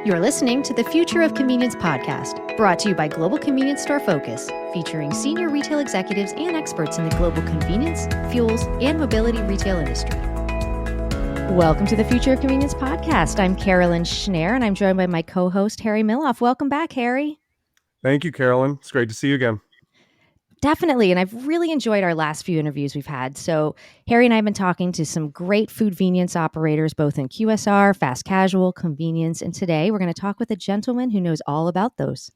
You're listening to the Future of Convenience podcast, brought to you by Global Convenience Store Focus, featuring senior retail executives and experts in the global convenience, fuels, and mobility retail industry. Welcome to the Future of Convenience podcast. I'm Carolyn Schnare, and I'm joined by my co-host, Harry Milloff. Welcome back, Harry. Thank you, Carolyn. It's great to see you again. Definitely. And I've really enjoyed our last few interviews we've had. So Harry and I have been talking to some great Foodvenience operators, both in QSR, fast casual, convenience. And today we're going to talk with a gentleman who knows all about those.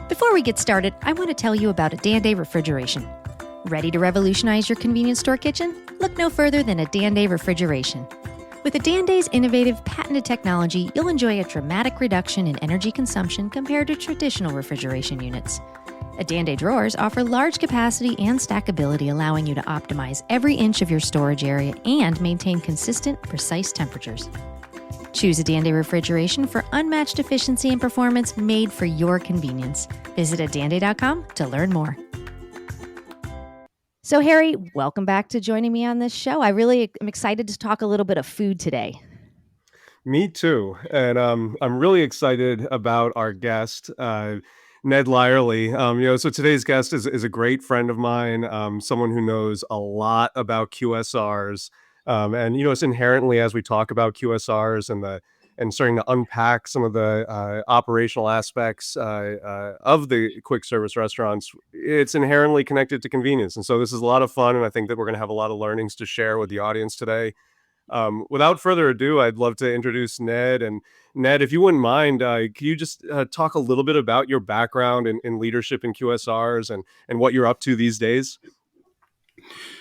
Before we get started, I want to tell you about a Day Refrigeration. Ready to revolutionize your convenience store kitchen? Look no further than a Day Refrigeration. With a Day's innovative patented technology, you'll enjoy a dramatic reduction in energy consumption compared to traditional refrigeration units. A Day drawers offer large capacity and stackability, allowing you to optimize every inch of your storage area and maintain consistent, precise temperatures. Choose a Day refrigeration for unmatched efficiency and performance made for your convenience. Visit adanday.com to learn more. So Harry, welcome back to joining me on this show. I really am excited to talk a little bit of food today. Me too. And I'm really excited about our guest, Ned Lyerly. So today's guest is a great friend of mine, someone who knows a lot about QSRs. And it's inherently, as we talk about QSRs and starting to unpack some of the operational aspects of the quick service restaurants, it's inherently connected to convenience. And so this is a lot of fun, and I think that we're going to have a lot of learnings to share with the audience today. Without further ado, I'd love to introduce Ned. And Ned, if you wouldn't mind, could you just talk a little bit about your background in leadership in QSRs and what you're up to these days?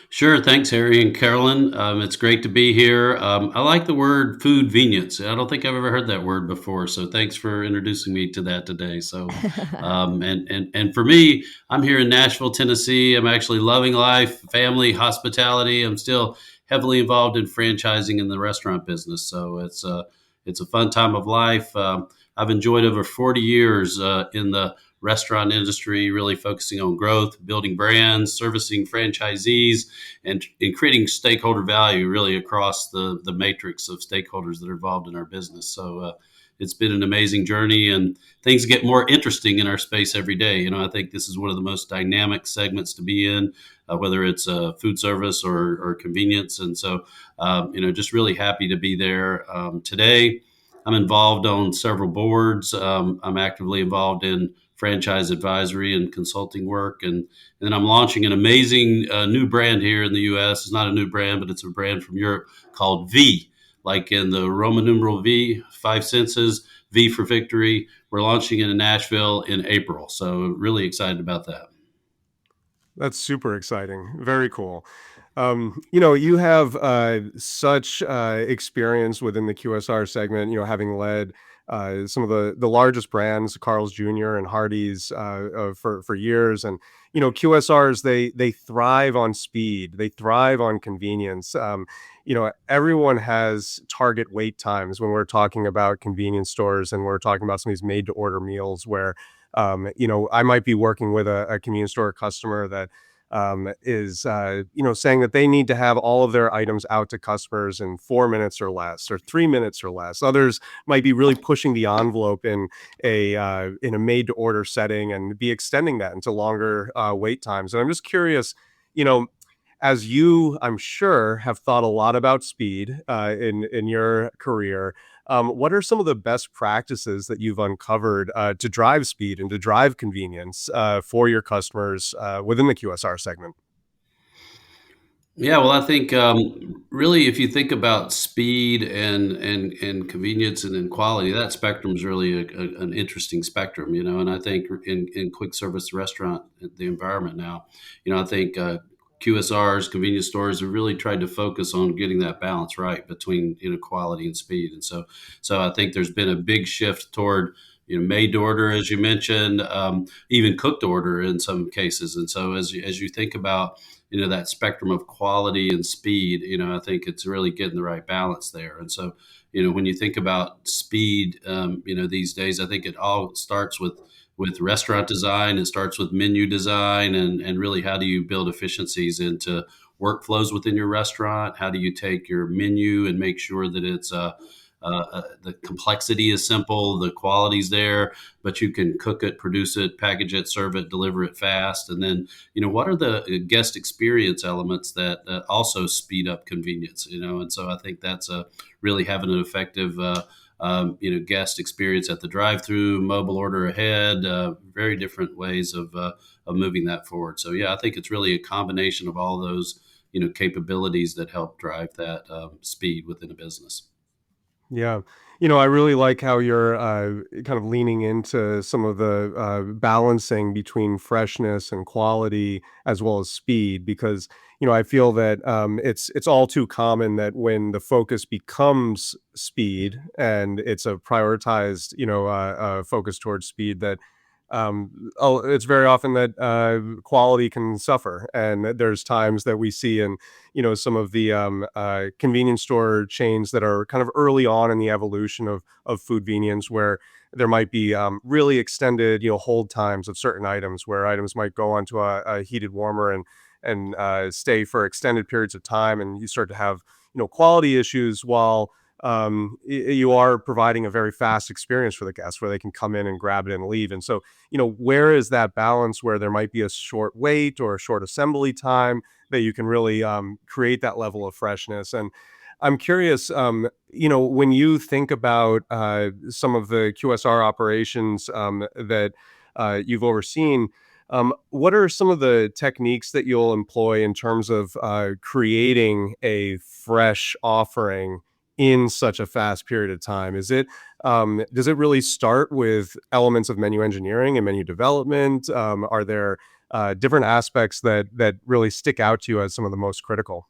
Sure. Thanks, Harry and Carolyn. It's great to be here. I like the word foodvenience. I don't think I've ever heard that word before. So thanks for introducing me to that today. So, and for me, I'm here in Nashville, Tennessee. I'm actually loving life, family, hospitality. I'm still heavily involved in franchising in the restaurant business. So it's a fun time of life. I've enjoyed over 40 years in the restaurant industry, really focusing on growth, building brands, servicing franchisees, and creating stakeholder value really across the matrix of stakeholders that are involved in our business. So it's been an amazing journey, and things get more interesting in our space every day. I think this is one of the most dynamic segments to be in, whether it's food service or convenience. And so, just really happy to be there. Today, I'm involved on several boards. I'm actively involved in franchise advisory and consulting work. And then I'm launching an amazing new brand here in the U.S. It's not a new brand, but it's a brand from Europe called V, like in the Roman numeral V, 5 senses, V for victory. We're launching it in Nashville in April. So really excited about that. That's super exciting. Very cool. You have such experience within the QSR segment, having led some of the largest brands, Carl's Jr. and Hardee's for years. And, QSRs, they thrive on speed. They thrive on convenience. Everyone has target wait times when we're talking about convenience stores, and we're talking about some of these made to order meals where, I might be working with a convenience store customer that is saying that they need to have all of their items out to customers in 4 minutes or less, or 3 minutes or less. Others might be really pushing the envelope in a made to order setting and be extending that into longer wait times. And I'm just curious, as you, I'm sure, have thought a lot about speed in your career, what are some of the best practices that you've uncovered to drive speed and to drive convenience for your customers within the QSR segment? Yeah, well, I think really, if you think about speed and convenience and then quality, that spectrum is really an interesting spectrum, And I think in quick service restaurant, the environment now, I think QSRs, convenience stores, have really tried to focus on getting that balance right between quality and speed. And so I think there's been a big shift toward made to order, as you mentioned, even cooked order in some cases. And so as you think about that spectrum of quality and speed, I think it's really getting the right balance there. And so when you think about speed, these days, I think it all starts with restaurant design. It starts with menu design and really how do you build efficiencies into workflows within your restaurant? How do you take your menu and make sure that it's the complexity is simple, the quality's there, but you can cook it, produce it, package it, serve it, deliver it fast. And then, what are the guest experience elements that also speed up convenience? And so I think that's really having an effective guest experience at the drive-through, mobile order ahead, very different ways of moving that forward. So yeah, I think it's really a combination of all those capabilities that help drive that speed within a business. Yeah. I really like how you're kind of leaning into some of the balancing between freshness and quality as well as speed, because, I feel that it's all too common that when the focus becomes speed and it's a prioritized, focus towards speed, that it's very often that quality can suffer. And that there's times that we see in some of the convenience store chains that are kind of early on in the evolution of foodvenience, where there might be really extended hold times of certain items, where items might go onto a heated warmer and stay for extended periods of time, and you start to have quality issues while you are providing a very fast experience for the guests where they can come in and grab it and leave. And so where is that balance where there might be a short wait or a short assembly time that you can really create that level of freshness? And I'm curious, when you think about some of the QSR operations that you've overseen, what are some of the techniques that you'll employ in terms of creating a fresh offering in such a fast period of time? Does it really start with elements of menu engineering and menu development? Are there different aspects that really stick out to you as some of the most critical?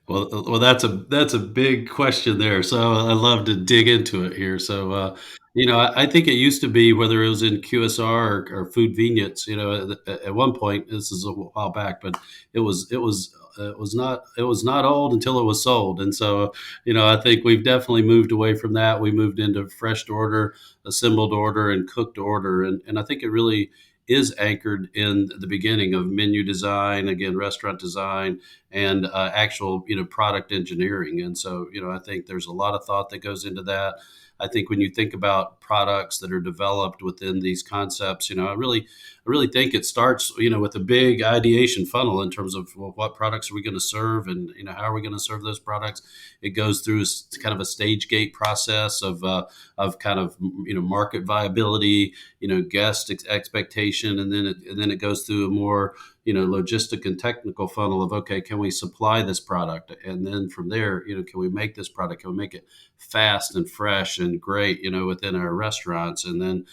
Well, that's a big question there. So I love to dig into it here. So, I think it used to be, whether it was in QSR or Foodvenience, at one point, this is a while back, but it was not old until it was sold. And so, I think we've definitely moved away from that. We moved into fresh to order, assembled order, and cooked to order. And I think it really is anchored in the beginning of menu design, again, restaurant design, and actual product engineering. And so I think there's a lot of thought that goes into that. I think when you think about products that are developed within these concepts, I really think it starts with a big ideation funnel in terms of, well, what products are we going to serve, and how are we going to serve those products. It goes through kind of a stage gate process of kind of market viability, guest expectation, and then it goes through a more logistic and technical funnel of, okay, can we supply this product? And then from there, can we make this product? Can we make it fast and fresh and great, within our restaurants? And then,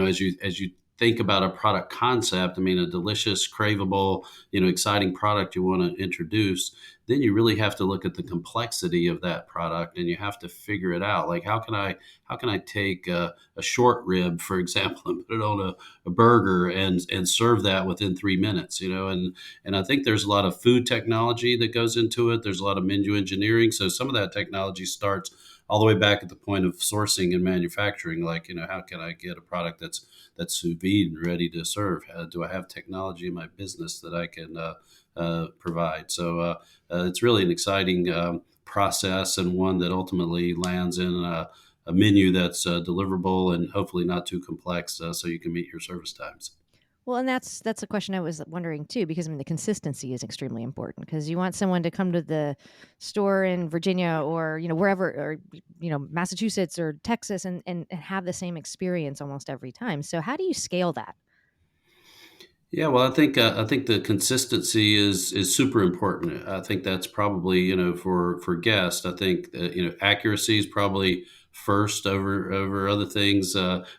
as you think about a product concept, I mean, a delicious, craveable, exciting product you want to introduce, then you really have to look at the complexity of that product, and you have to figure it out. Like, how can I take a short rib, for example, and put it on a burger and serve that within 3 minutes, and I think there's a lot of food technology that goes into it. There's a lot of menu engineering. So some of that technology starts all the way back at the point of sourcing and manufacturing. Like, how can I get a product that's sous vide and ready to serve? Do I have technology in my business that I can provide? So it's really an exciting process, and one that ultimately lands in a menu that's deliverable and hopefully not too complex, so you can meet your service times. Well, and that's a question I was wondering too, because I mean the consistency is extremely important, because you want someone to come to the store in Virginia or wherever, or Massachusetts or Texas, and have the same experience almost every time. So how do you scale that? Yeah, well, I think the consistency is super important. I think that's probably for guests. I think accuracy is probably first over other things.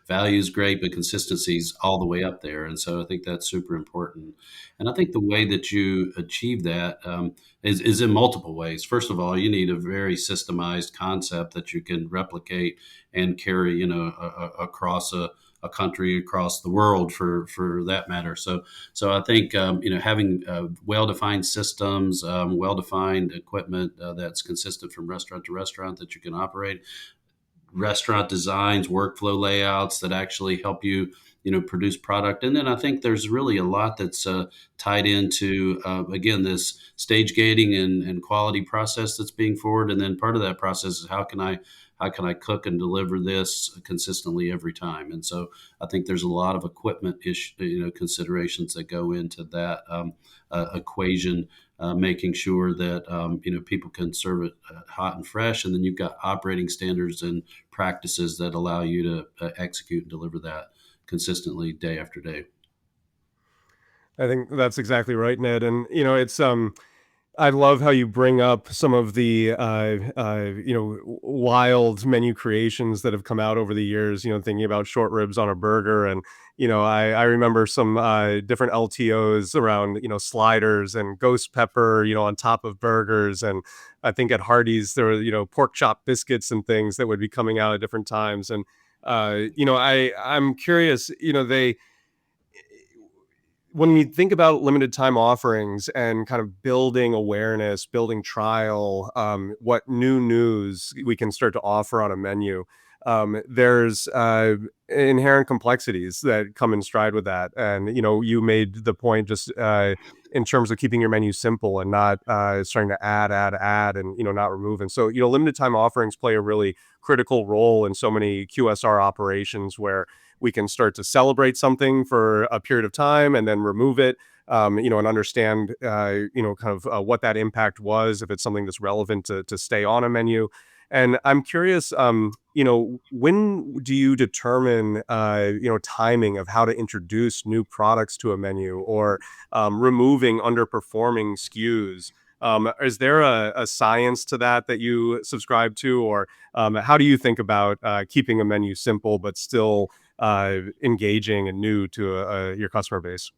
Value is great, but consistency is all the way up there. And so I think that's super important. And I think the way that you achieve that is in multiple ways. First of all, you need a very systemized concept that you can replicate and carry across a country, across the world, for that matter. So I think having well-defined systems, well-defined equipment that's consistent from restaurant to restaurant that you can operate, restaurant designs, workflow layouts that actually help you produce product. And then I think there's really a lot that's tied into, again, this stage gating and quality process that's being forward. And then part of that process is how can I cook and deliver this consistently every time? And so I think there's a lot of equipment considerations that go into that equation, making sure that people can serve it hot and fresh, and then you've got operating standards and practices that allow you to execute and deliver that consistently day after day. I think that's exactly right, Ned. And it's I love how you bring up some of the wild menu creations that have come out over the years. Thinking about short ribs on a burger, and I remember some different LTOs around sliders and ghost pepper on top of burgers, and I think at Hardee's there were pork chop biscuits and things that would be coming out at different times. And I'm curious, they when we think about limited time offerings and kind of building awareness, building trial, what new news we can start to offer on a menu, there's inherent complexities that come in stride with that. And you made the point just in terms of keeping your menu simple and not starting to add, and not remove. And so limited time offerings play a really critical role in so many QSR operations where we can start to celebrate something for a period of time and then remove it, and understand, kind of what that impact was, if it's something that's relevant to stay on a menu. And I'm curious, when do you determine, timing of how to introduce new products to a menu, or removing underperforming SKUs? Is there a science to that you subscribe to, or how do you think about keeping a menu simple but still engaging and new to your customer base?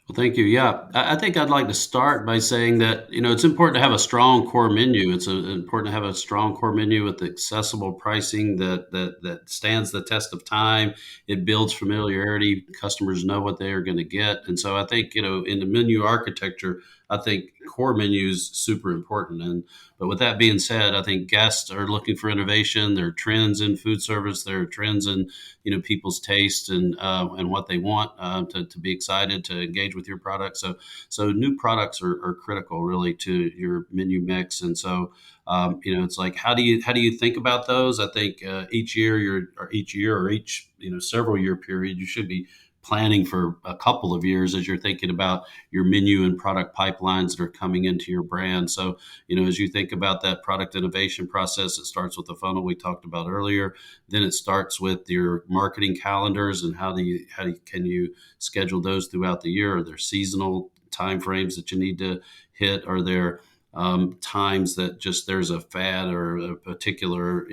Well, thank you. Yeah, I think I'd like to start by saying that it's important to have a strong core menu. It's important to have a strong core menu with accessible pricing that stands the test of time. It builds familiarity. Customers know what they are going to get, and so I think in the menu architecture, I think core menu is super important. And but with that being said, I think guests are looking for innovation. There are trends in food service. There are trends in people's taste and what they want to be excited to engage with your product. So new products are critical really to your menu mix. And so it's like how do you think about those? I think each several year period, you should be planning for a couple of years as you're thinking about your menu and product pipelines that are coming into your brand. So, as you think about that product innovation process, it starts with the funnel we talked about earlier. Then it starts with your marketing calendars and can you schedule those throughout the year? Are there seasonal timeframes that you need to hit? Are there times that just there's a fad or a particular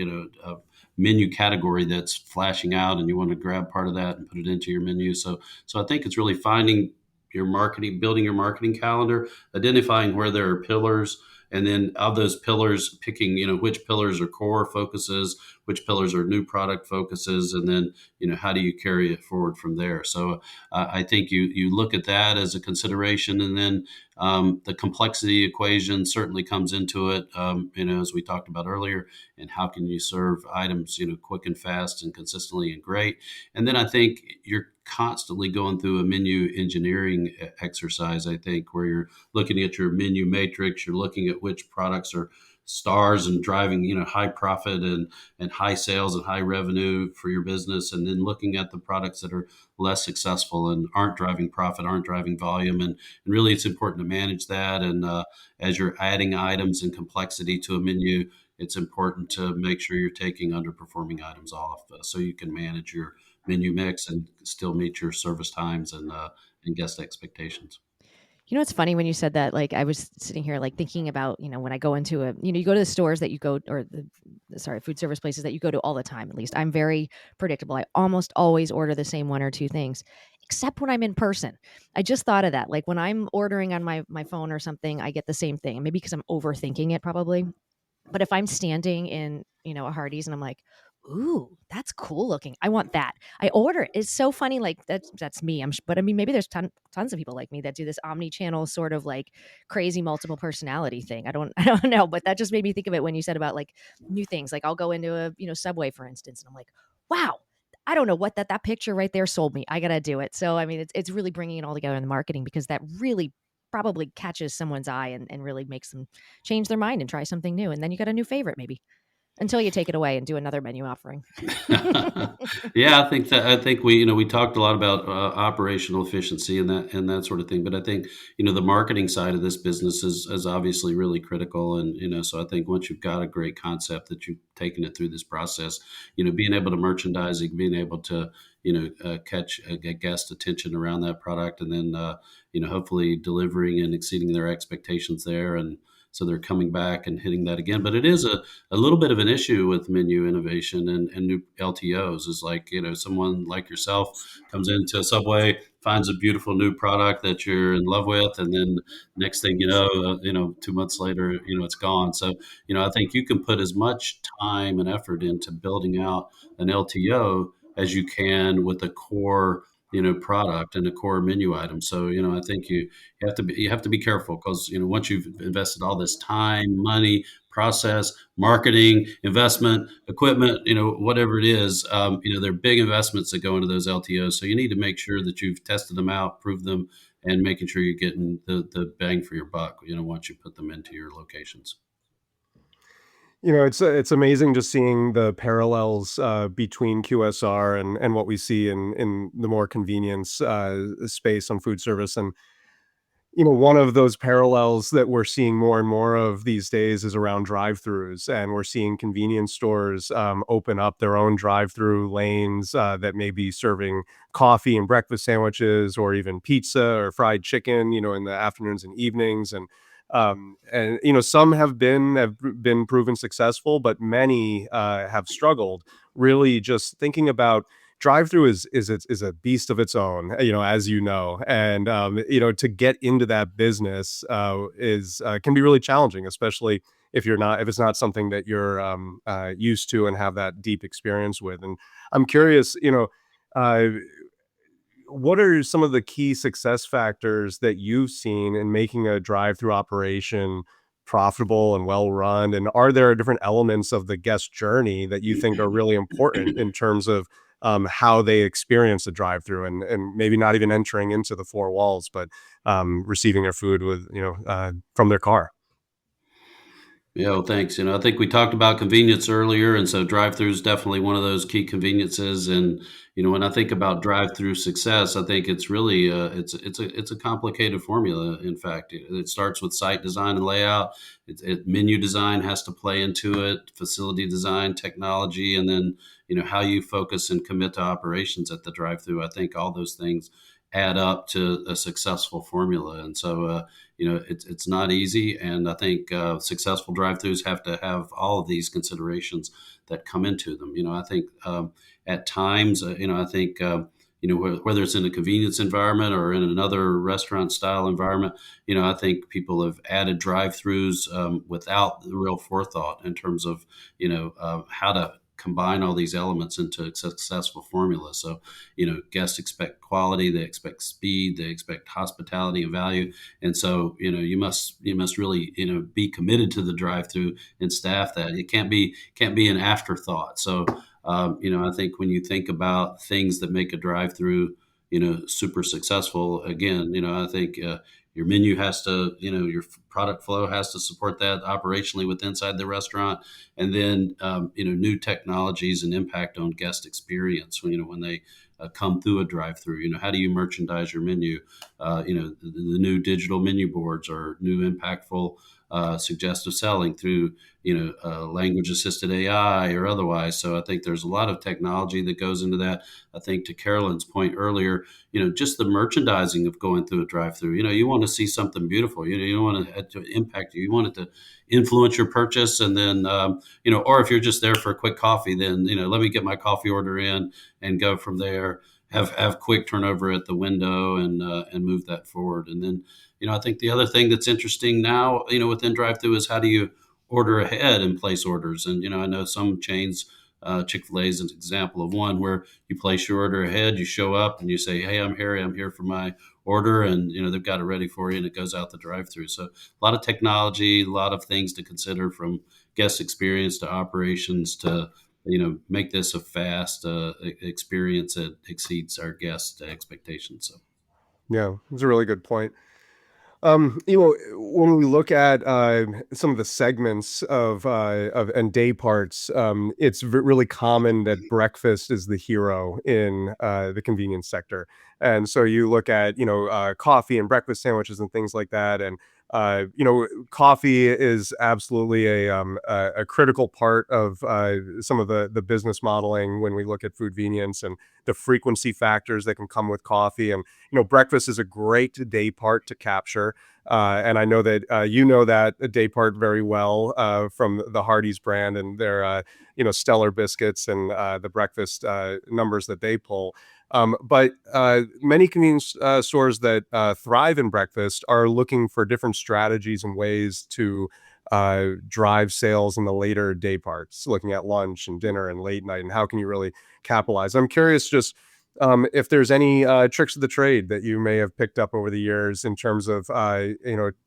menu category that's flashing out and you want to grab part of that and put it into your menu? So I think it's really finding your marketing, building your marketing calendar, identifying where there are pillars, and then of those pillars, picking which pillars are core focuses, which pillars are new product focuses, and then how do you carry it forward from there. So I think you look at that as a consideration, and then the complexity equation certainly comes into it, as we talked about earlier, and how can you serve items quick and fast and consistently and great. And then I think you're constantly going through a menu engineering exercise, I think, where you're looking at your menu matrix, you're looking at which products are stars and driving high profit and high sales and high revenue for your business, and then looking at the products that are less successful and aren't driving profit, aren't driving volume. And really it's important to manage that. And as you're adding items and complexity to a menu, it's important to make sure you're taking underperforming items off, so you can manage your menu mix and still meet your service times and guest expectations. It's funny when you said that. Like, I was sitting here, like, thinking about, when I go into you go to the stores that you go, or food service places that you go to all the time. At least I'm very predictable. I almost always order the same one or two things, except when I'm in person. I just thought of that. Like, when I'm ordering on my phone or something, I get the same thing. Maybe because I'm overthinking it, probably. But if I'm standing in, a Hardee's and I'm like, ooh, that's cool looking, I want that, I order it. It's so funny. Like, that's me. But I mean, maybe there's tons of people like me that do this omni-channel sort of like crazy multiple personality thing. I don't know, but that just made me think of it when you said about like new things. Like, I'll go into a Subway, for instance, and I'm like, wow, I don't know what that picture right there sold me. I got to do it. So, I mean, it's really bringing it all together in the marketing, because that really probably catches someone's eye and really makes them change their mind and try something new. And then you got a new favorite maybe, until you take it away and do another menu offering. Yeah, I think we talked a lot about operational efficiency and that sort of thing, but I think the marketing side of this business is obviously really critical, and so I think once you've got a great concept that you've taken it through this process, being able to merchandising, being able to catch a guest attention around that product, and then hopefully delivering and exceeding their expectations there, and so they're coming back and hitting that again. But it is a little bit of an issue with menu innovation and new LTOs, is like, someone like yourself comes into a Subway, finds a beautiful new product that you're in love with, and then next thing 2 months later, it's gone. So, I think you can put as much time and effort into building out an LTO as you can with a core product and a core menu item. So I think you have to be careful, because once you've invested all this time, money, process, marketing, investment, equipment, whatever it is, there are big investments that go into those LTOs. So you need to make sure that you've tested them out, proved them, and making sure you're getting the bang for your buck, once you put them into your locations. It's amazing just seeing the parallels between QSR and what we see in the more convenience space on food service. And one of those parallels that we're seeing more and more of these days is around drive-throughs, and we're seeing convenience stores open up their own drive-through lanes that may be serving coffee and breakfast sandwiches, or even pizza or fried chicken, in the afternoons and evenings. And some have been proven successful, but many have struggled. Really, just thinking about drive-through is a beast of its own, as and to get into that business is can be really challenging, especially if it's not something that you're used to and have that deep experience with. And I'm curious, uh, what are some of the key success factors that you've seen in making a drive-through operation profitable and well run? And are there different elements of the guest journey that you think are really important in terms of how they experience a drive-through, and maybe not even entering into the four walls, but receiving their food with from their car? Yeah, well, thanks. I think we talked about convenience earlier, and so drive-through is definitely one of those key conveniences. And when I think about drive-through success, I think it's really it's a complicated formula. In fact, it starts with site design and layout. Menu design has to play into it, facility design, technology, and then how you focus and commit to operations at the drive-through. I think all those things add up to a successful formula. And so it's not easy, and I think successful drive-throughs have to have all of these considerations that come into them. I think at times, I think whether it's in a convenience environment or in another restaurant style environment, I think people have added drive-throughs without the real forethought in terms of how to combine all these elements into a successful formula. So, guests expect quality, they expect speed, they expect hospitality and value. And so, you must really, be committed to the drive-through and staff that. It can't be an afterthought. So, I think when you think about things that make a drive-through, super successful, again, I think your menu has to, your product flow has to support that operationally with inside the restaurant, and then new technologies and impact on guest experience when they come through a drive-through. How do you merchandise your menu? The new digital menu boards are new impactful suggestive selling through language assisted AI or otherwise. So I think there's a lot of technology that goes into that. I think to Carolyn's point earlier, just the merchandising of going through a drive-through. You want to see something beautiful. You don't want it to impact you. You want it to influence your purchase, and then or if you're just there for a quick coffee, then let me get my coffee order in and go from there. Have quick turnover at the window and move that forward. And then I think the other thing that's interesting now within drive-through is how do you order ahead and place orders. And I know some chains, Chick-fil-A is an example of one where you place your order ahead, you show up and you say, hey, I'm Harry, I'm here for my order, and they've got it ready for you, and it goes out the drive-through. So a lot of technology, a lot of things to consider, from guest experience to operations to make this a fast experience that exceeds our guest expectations. So. Yeah, it's a really good point. When we look at some of the segments of and day parts, it's really common that breakfast is the hero in the convenience sector. And so you look at coffee and breakfast sandwiches and things like that, and coffee is absolutely a critical part of some of the business modeling when we look at Foodvenience and the frequency factors that can come with coffee. And breakfast is a great day part to capture. And I know that you know that day part very well from the Hardee's brand and their stellar biscuits and the breakfast numbers that they pull. But many convenience stores that thrive in breakfast are looking for different strategies and ways to drive sales in the later day parts, looking at lunch and dinner and late night, and how can you really capitalize. I'm curious just if there's any tricks of the trade that you may have picked up over the years in terms of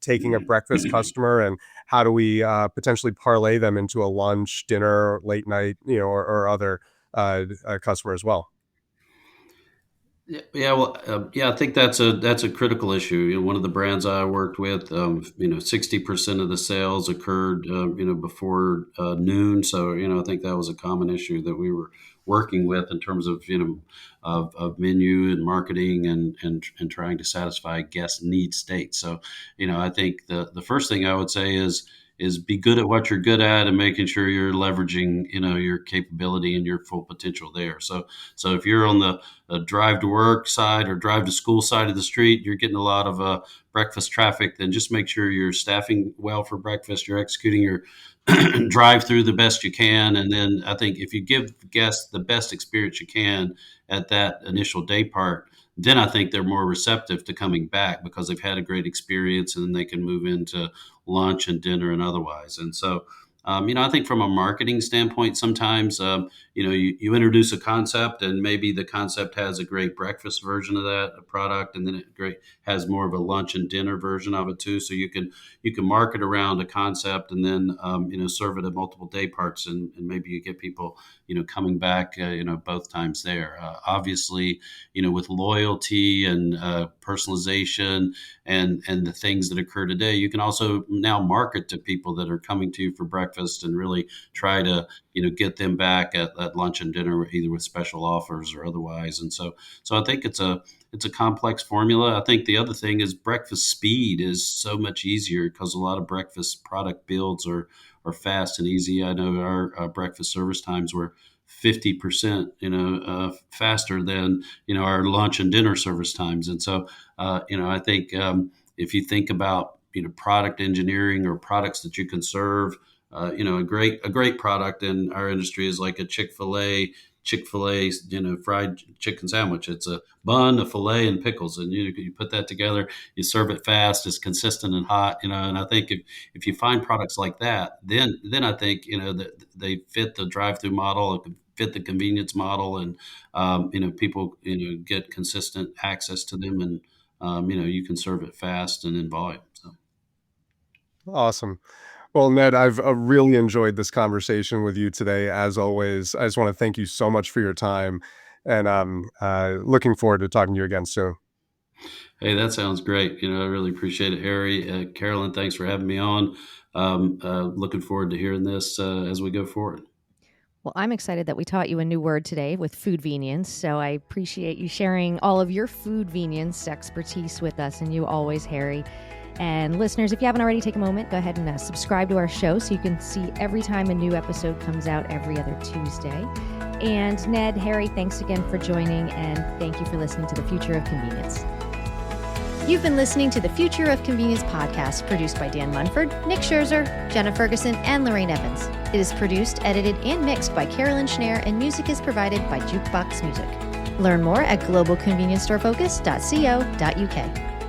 taking a breakfast customer, and how do we potentially parlay them into a lunch, dinner, late night, or other customer as well. Yeah, well, I think that's a critical issue. One of the brands I worked with, 60% of the sales occurred, before noon. So, I think that was a common issue that we were working with in terms of, of menu and marketing and trying to satisfy guest need states. So, I think the first thing I would say is be good at what you're good at and making sure you're leveraging, your capability and your full potential there. So if you're on the drive to work side or drive to school side of the street, you're getting a lot of breakfast traffic, then just make sure you're staffing well for breakfast, you're executing your drive through the best you can. And then I think if you give guests the best experience you can at that initial day part, then I think they're more receptive to coming back because they've had a great experience, and then they can move into lunch and dinner and otherwise. And so, I think from a marketing standpoint, sometimes, you introduce a concept, and maybe the concept has a great breakfast version of that product, and then it has more of a lunch and dinner version of it too. So you can market around a concept, and then serve it at multiple day parts, and maybe you get people coming back both times there. Obviously, with loyalty and personalization and the things that occur today, you can also now market to people that are coming to you for breakfast and really try to get them back at lunch and dinner, either with special offers or otherwise. And so I think it's a complex formula. I think the other thing is breakfast speed is so much easier because a lot of breakfast product builds are fast and easy. I know our breakfast service times were 50%, faster than, our lunch and dinner service times. And so, I think if you think about, product engineering or products that you can serve, a great product in our industry is like a Chick-fil-A, fried chicken sandwich. It's a bun, a filet, and pickles, and you put that together. You serve it fast. It's consistent and hot. And I think if you find products like that, then I think that they fit the drive-through model, fit the convenience model, and people get consistent access to them, and you can serve it fast and in volume. So. Awesome. Well, Ned, I've really enjoyed this conversation with you today. As always, I just want to thank you so much for your time, and I'm looking forward to talking to you again soon. Hey, that sounds great. I really appreciate it, Harry. Carolyn, thanks for having me on. Looking forward to hearing this as we go forward. Well, I'm excited that we taught you a new word today with Foodvenience. So I appreciate you sharing all of your Foodvenience expertise with us, and you always, Harry. And listeners, if you haven't already, take a moment, go ahead and subscribe to our show so you can see every time a new episode comes out every other Tuesday. And Ned, Harry, thanks again for joining, and thank you for listening to The Future of Convenience. You've been listening to the Future of Convenience podcast, produced by Dan Munford, Nick Scherzer, Jenna Ferguson, and Lorraine Evans. It is produced, edited, and mixed by Carolyn Schnare, and music is provided by Jukebox Music. Learn more at globalconveniencestorefocus.co.uk.